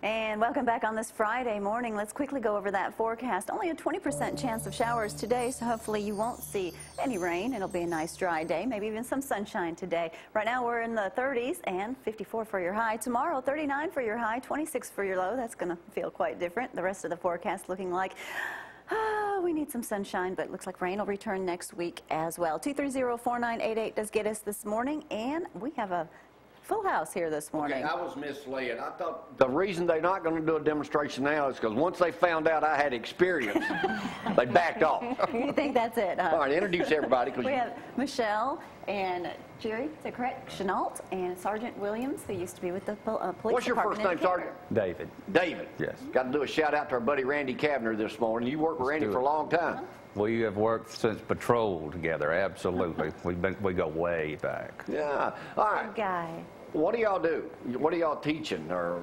And welcome back on this Friday morning. Let's quickly go over that forecast. Only a 20% chance of showers today, so hopefully you won't see any rain. It'll be a nice dry day, maybe even some sunshine today. Right now we're in the 30s and 54 for your high. Tomorrow 39 for your high, 26 for your low. That's going to feel quite different. The rest of the forecast looking like we need some sunshine, but it looks like rain will return next week as well. 230-4988 does get us this morning, and we have a full house here this morning. Okay, I was misled. I thought the reason they're not going to do a demonstration now is because once they found out I had experience, they backed off. You think that's it, huh? All right, introduce everybody. We have Michelle and Jerry, is that correct? Chanault and Sergeant Williams, who used to be with the police What's your first name, Sergeant? David. David. Yes. Got to do a shout out to our buddy Randy Kavner this morning. You worked with Randy for a long time. We have worked since patrol together, absolutely. We go way back. Yeah. All right. Good guy. What do y'all do? What are y'all teaching, or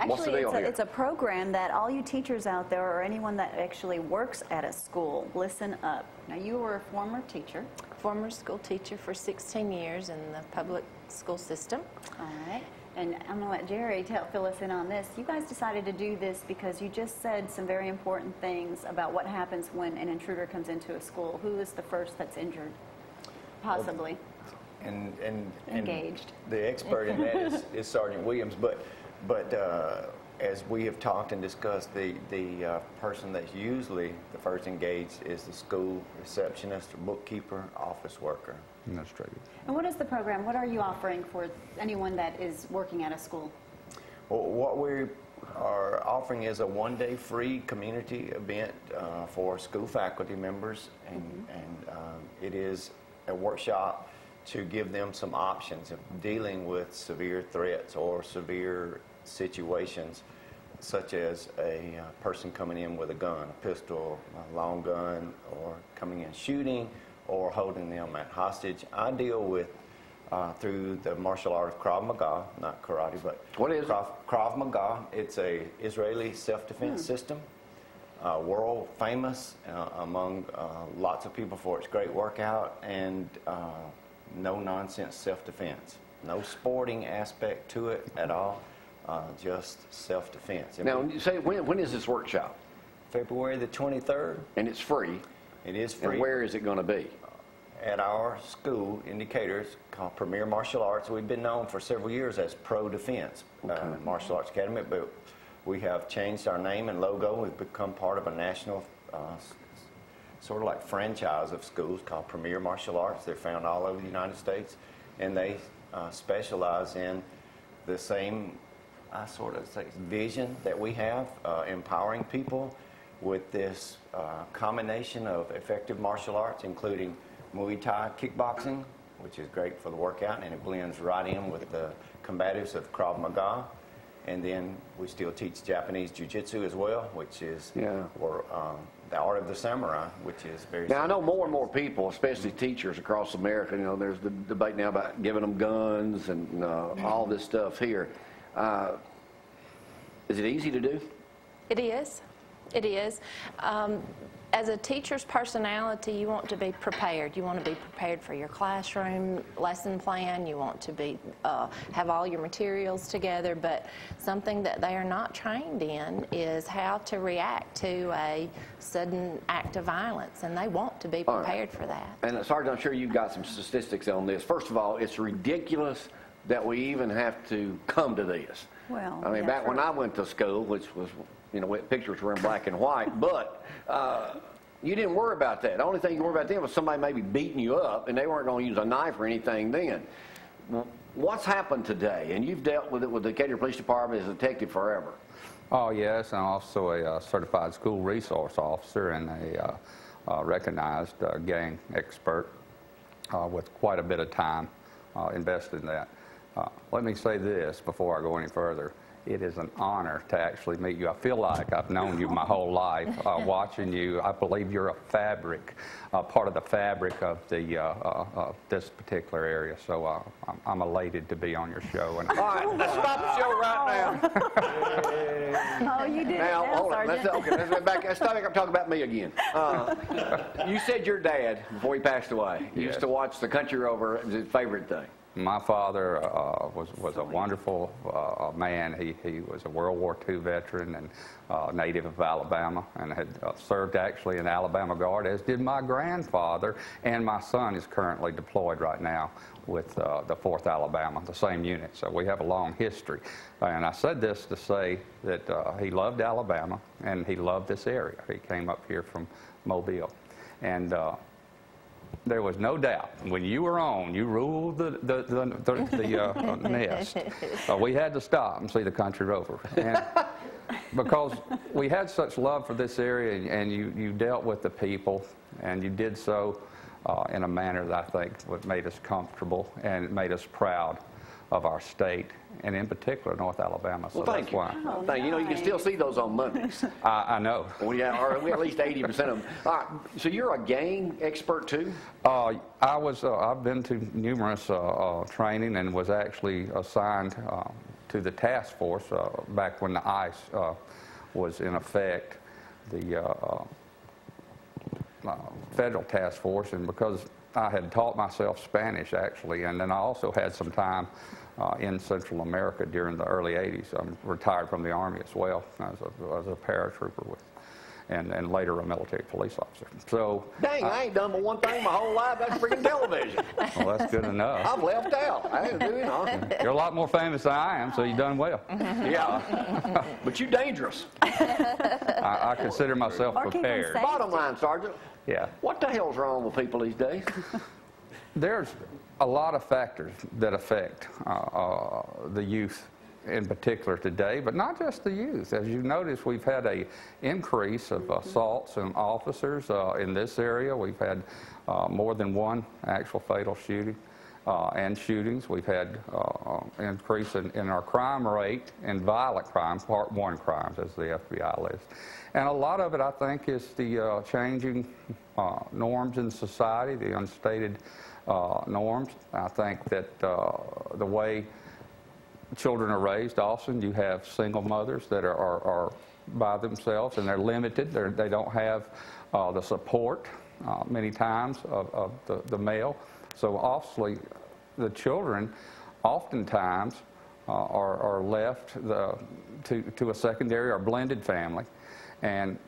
what's the deal Actually, here? it's a program that all you teachers out there, or anyone that actually works at a school, listen up. Now, you were a former teacher. Former school teacher for 16 years in the public school system. All right. And I'm going to let Jerry fill us in on this. You guys decided to do this because you just said some very important things about what happens when an intruder comes into a school. Who is the first that's injured, possibly? And Engaged. The expert in that is Sergeant Williams, but as we have talked and discussed, the person that's usually the first engaged is the school receptionist, or bookkeeper, office worker. Administrative. And what is the program? What are you offering for anyone that is working at a school? Well, what we are offering is a one-day free community event for school faculty members, and it is a workshop to give them some options of dealing with severe threats or severe situations, such as a person coming in with a gun, a pistol, a long gun, or coming in shooting, or holding them at hostage. I deal with, through the martial art of Krav Maga, not karate, but what is Krav Maga. It's a Israeli self-defense system, world famous among lots of people for its great workout and no-nonsense self-defense. No sporting aspect to it at all, just self-defense. Now, you say, when is this workshop? February the 23rd. And it's free? It is free. And where is it going to be? At our school, Indicators, called Premier Martial Arts. We've been known for several years as Pro Defense Martial Arts Academy, but we have changed our name and logo. We've become part of a national sort of like franchise of schools called Premier Martial Arts. They're found all over the United States, and they specialize in the same, I sort of say, vision that we have, empowering people with this combination of effective martial arts, including Muay Thai kickboxing, which is great for the workout, and it blends right in with the combatives of Krav Maga. And then we still teach Japanese Jiu-Jitsu as well, which is or the art of the samurai, which is very Now, I know more and more people, especially teachers across America, you know, there's the debate now about giving them guns and all this stuff here. Is it easy to do? It is. It is. As a teacher's personality, you want to be prepared. You want to be prepared for your classroom lesson plan. You want to be have all your materials together. But something that they are not trained in is how to react to a sudden act of violence, and they want to be prepared for that. And Sergeant, I'm sure you've got some statistics on this. First of all, it's ridiculous that we even have to come to this. Well, I mean, back when I went to school, which was, you know, pictures were in black and white, but you didn't worry about that. The only thing you worried about then was somebody maybe beating you up, and they weren't going to use a knife or anything then. What's happened today? And you've dealt with it with the Decatur Police Department as a detective forever. Oh, yes, and also a certified school resource officer and a recognized gang expert with quite a bit of time invested in that. Let me say this before I go any further. It is an honor to actually meet you. I feel like I've known you my whole life. Watching you, I believe you're a fabric, part of the fabric of the this particular area. So I'm elated to be on your show. And all right, let's stop the show right now. Oh, you did now, hold on. Sergeant. Let's go back. Let's talk about me again. You said your dad, before he passed away, used to watch the Country Rover. It was his favorite thing. My father was a wonderful man. He was a World War II veteran and native of Alabama, and had served actually in the Alabama Guard, as did my grandfather. And my son is currently deployed right now with the 4th Alabama, the same unit. So we have a long history. And I said this to say that he loved Alabama and he loved this area. He came up here from Mobile. And there was no doubt when you were on, you ruled the nest. We had to stop and see the country rover. And because we had such love for this area, and you dealt with the people, and you did so in a manner that I think made us comfortable and made us proud of our state, and in particular North Alabama. So well, thank you. Oh, thank you. You know, you can still see those on Mondays. I know. We at least 80% of them. All right, so you're a gang expert too? I've been to numerous training, and was actually assigned to the task force back when the ICE was in effect, the federal task force, and because I had taught myself Spanish actually, and then I also had some time in Central America during the early 80s. I'm retired from the Army as well as a paratrooper with, and later a military police officer. So dang, I ain't done but one thing my whole life, that's freaking television. Well, that's good enough. I've left out. I ain't doing nothing. You're a lot more famous than I am, so you've done well. Yeah, but you're dangerous. I consider myself Or keep 'em prepared. safe. Bottom line, Sergeant, Yeah. what the hell's wrong with people these days? There's a lot of factors that affect the youth in particular today, but not just the youth. As you notice, we've had an increase of assaults and officers in this area. We've had more than one actual fatal shooting and shootings. We've had increase in our crime rate and violent crimes, Part 1 crimes, as the FBI lists. And a lot of it, I think, is the changing norms in society, the unstated norms. I think that the way children are raised, often you have single mothers that are by themselves, and they're limited. They don't have the support many times of the male. So obviously the children oftentimes are left to a secondary or blended family, and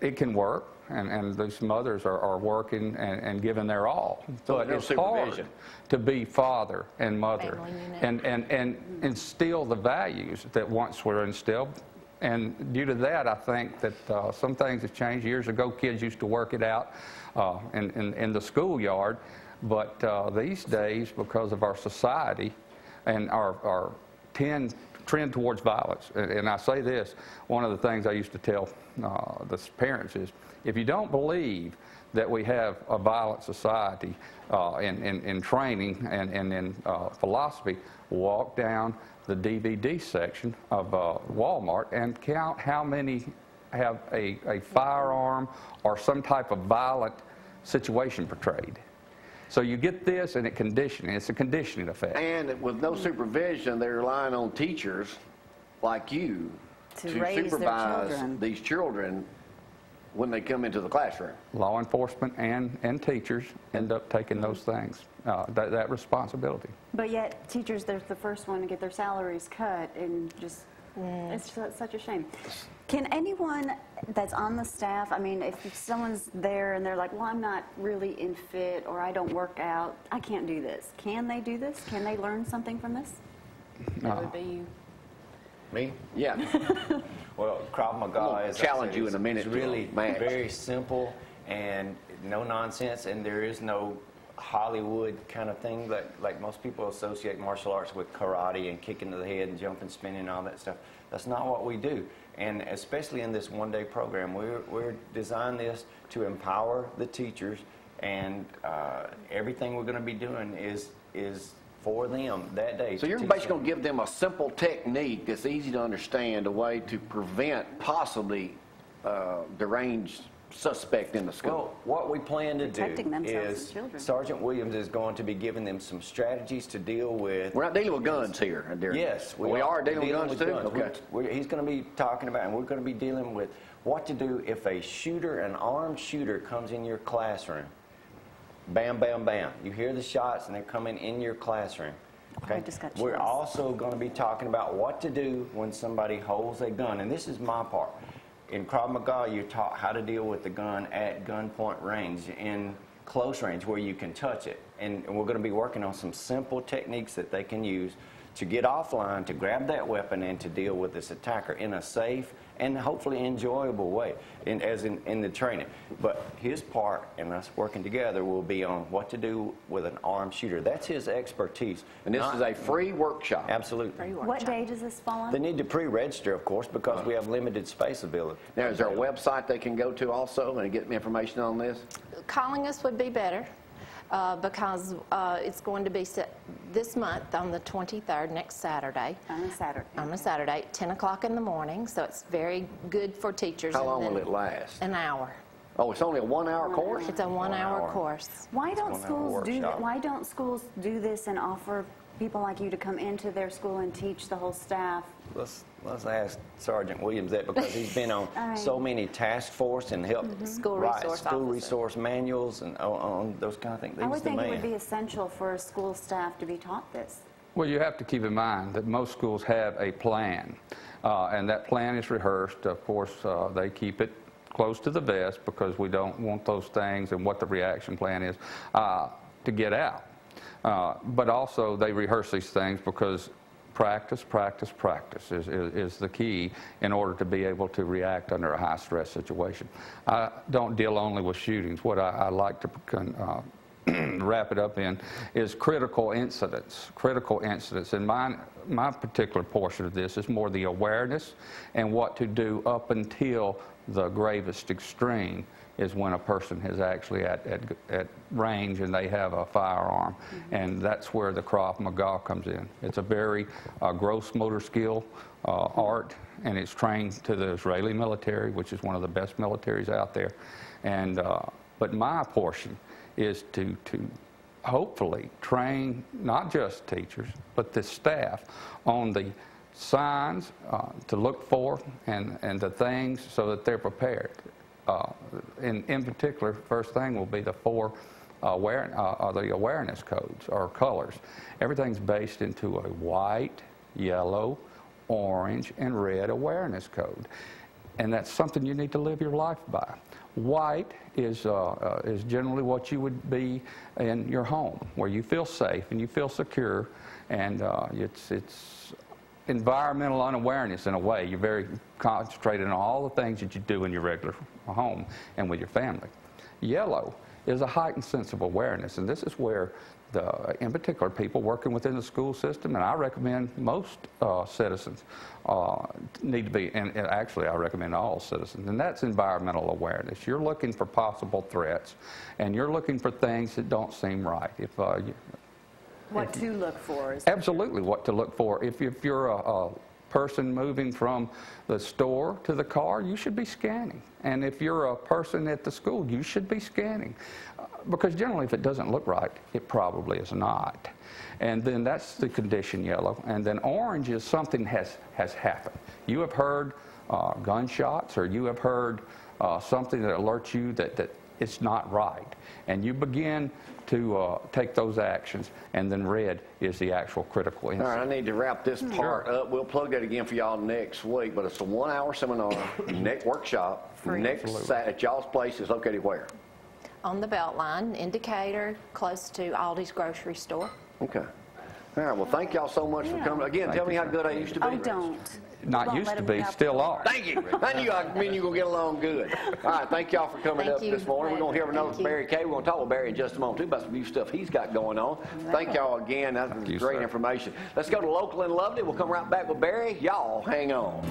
it can work. And these mothers are working and giving their all. But it's hard to be father and mother and instill the values that once were instilled. And due to that, I think that some things have changed. Years ago, kids used to work it out in the schoolyard. But these days, because of our society and our trend towards violence, and I say this, one of the things I used to tell the parents is, if you don't believe that we have a violent society in training and in philosophy, walk down the DVD section of Walmart and count how many have a firearm or some type of violent situation portrayed. So you get this, and it's a conditioning effect. And with no supervision, they're relying on teachers like you to raise supervise their children. these children when they come into the classroom. Law enforcement and teachers end up taking those things, that responsibility. But yet, teachers, they're the first one to get their salaries cut, and just, it's such a shame. Can anyone that's on the staff, I mean, if someone's there and they're like, well, I'm not really in fit, or I don't work out, I can't do this. Can they do this? Can they learn something from this? That would be you. Me? Yeah. Well, Krav Maga is challenge you in a minute. It's really match. very simple and no nonsense, and there is no Hollywood kind of thing that like most people associate martial arts with karate and kicking to the head and jumping, spinning, and all that stuff. That's not what we do. And especially in this one-day program, we're designed this to empower the teachers, and everything we're going to be doing is for them that day. So you're basically going to give them a simple technique that's easy to understand, a way to prevent possibly deranged suspect in the school. Well, what we plan to Protecting do themselves is as children. Sergeant Williams is going to be giving them some strategies to deal with. We're not dealing with guns here. Yes, we are dealing with guns too. Okay. He's going to be talking about, and we're going to be dealing with what to do if a shooter, an armed shooter, comes in your classroom. Bam, bam, bam. You hear the shots, and they're coming in your classroom. Okay? just got We're chills. also going to be talking about what to do when somebody holds a gun, and this is my part. In Krav Maga, you're taught how to deal with the gun at gunpoint range, in close range where you can touch it. And we're going to be working on some simple techniques that they can use to get offline, to grab that weapon, and to deal with this attacker in a safe and hopefully enjoyable way, in the training. But his part, and us working together, will be on what to do with an armed shooter. That's his expertise. And this is a free workshop. Absolutely. What day does this fall on? They need to pre-register, of course, because we have limited space available. Now, is there a website they can go to also and get information on this? Calling us would be better. Because it's going to be this month on the 23rd, next Saturday. On a Saturday. On a Saturday, 10 o'clock in the morning, so it's very good for teachers. How long will it last? An hour. Oh, it's only a 1-hour course? It's a 1 hour course. Why don't It's schools do workshop. Why don't schools do this and offer people like you to come into their school and teach the whole staff? Let's ask Sergeant Williams that, because he's been on so many task force and helped School write resource school officer. resource manuals and on those kind of things. I would He's the think it would man. be essential for school staff to be taught this. Well, you have to keep in mind that most schools have a plan, and that plan is rehearsed. Of course, they keep it close to the vest because we don't want those things and what the reaction plan is to get out. But also, they rehearse these things because practice, practice, practice is the key in order to be able to react under a high-stress situation. I don't deal only with shootings. What I like to wrap it up in is critical incidents. Critical incidents. And my particular portion of this is more the awareness and what to do up until the gravest extreme is when a person is actually at range and they have a firearm. And that's where the Krav Maga comes in. It's a very gross motor skill art, and it's trained to the Israeli military, which is one of the best militaries out there. And but my portion is to hopefully train not just teachers, but the staff on the signs to look for and the things so that they're prepared. In particular, first thing will be the the awareness codes or colors. Everything's based into a white, yellow, orange, and red awareness code. And that's something you need to live your life by. White is generally what you would be in your home, where you feel safe and you feel secure, and it's environmental unawareness in a way. You're very concentrated on all the things that you do in your regular home and with your family. Yellow is a heightened sense of awareness, and this is where in particular people working within the school system, and I recommend most citizens need to be, and actually I recommend all citizens, and that's environmental awareness. You're looking for possible threats, and you're looking for things that don't seem right. What to look for is Absolutely what to look for. If you're a person moving from the store to the car, you should be scanning. And if you're a person at the school, you should be scanning. Because generally, if it doesn't look right, it probably is not. And then that's the condition yellow. And then orange is something has happened. You have heard gunshots, or you have heard something that alerts you that it's not right. And you begin to take those actions, and then red is the actual critical incident. All right, I need to wrap this part up. We'll plug that again for y'all next week, but it's a 1-hour seminar, next workshop, at y'all's place. Is located where? On the Beltline, Indicator, close to Aldi's grocery store. Okay. All right, well, thank y'all so much for coming. Again, tell me how good I used to be. Oh, don't. Not used to be, still are. Thank you. I knew me and you were going to get along good. All right, thank y'all for coming Thank up you. this morning. We're going to hear another Thank you. Barry Kay. We're going to talk with Barry in just a moment, too, about some new stuff he's got going on. Thank y'all again. That was you, great sir. information. Let's go to Local and Lovely. We'll come right back with Barry. Y'all hang on.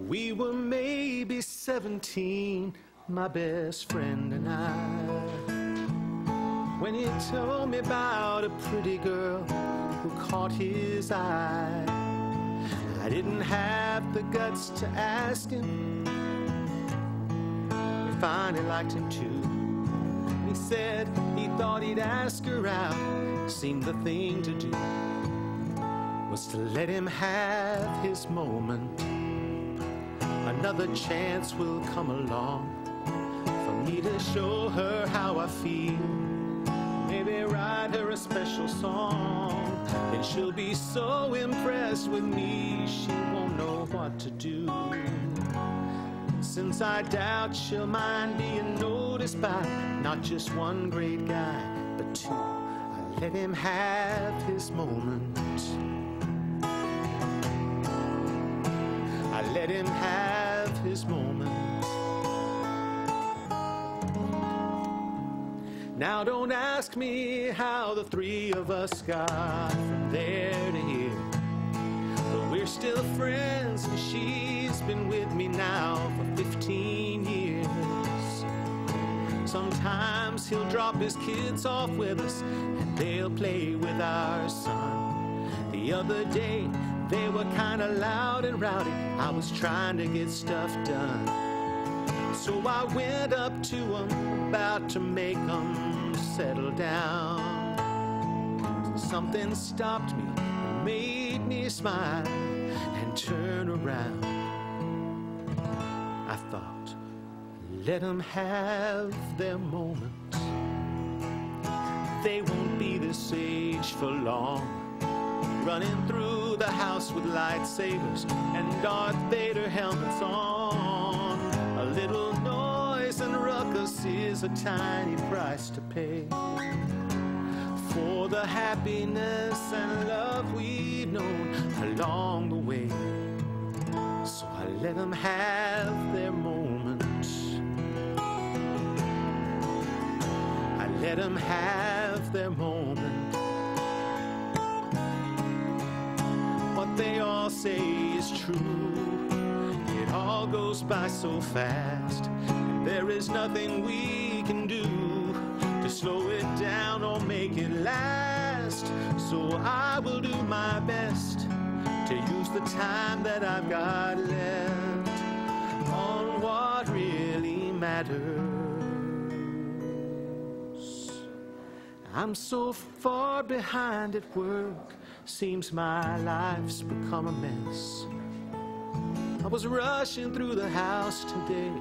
We were maybe 17, my best friend and I, when he told me about a pretty girl who caught his eye. I didn't have the guts to ask him if finally liked him too. He said he thought he'd ask her out. Seemed the thing to do was to let him have his moment. Another chance will come along for me to show her how I feel. Maybe write her a special song. Then she'll be so impressed with me she won't know what to do. Since I doubt she'll mind being noticed by not just one great guy, but two, I let him have his moment. I let him have his moment. Now don't ask me how the three of us got from there to here, but we're still friends and she's been with me now for 15 years. Sometimes he'll drop his kids off with us and they'll play with our son. The other day they were kind of loud and rowdy. I was trying to get stuff done. So I went up to him, about to make him settle down. Something stopped me, made me smile and turn around. I thought, let them have their moment. They won't be this age for long, running through the house with lightsabers and Darth Vader helmets on. A little noise and ruckus is a tiny price to pay for the happiness and love we've known along the way. So I let them have their moment. I let them have their moment. What they all say is true. It all goes by so fast, and there is nothing we can do to slow it down or make it last. So I will do my best to use the time that I've got left on what really matters. I'm so far behind at work, seems my life's become a mess. I was rushing through the house today,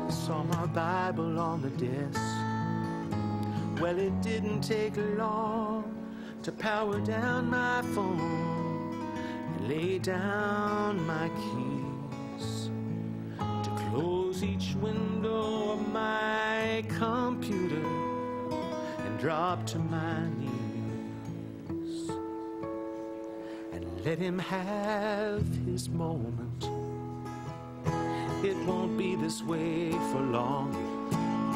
saw my Bible on the desk. Well, it didn't take long to power down my phone and lay down my keys, to close each window of my computer and drop to my knees and let him have his moment. It won't be this way for long.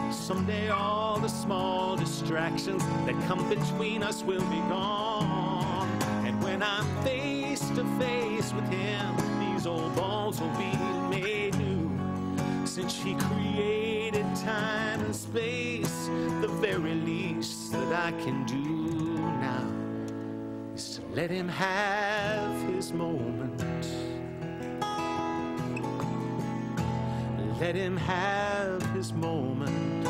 Someday all the small distractions that come between us will be gone. And when I'm face to face with him, these old bones will be made new. Since he created time and space, the very least that I can do now is to let him have his moment. Let him have his moment.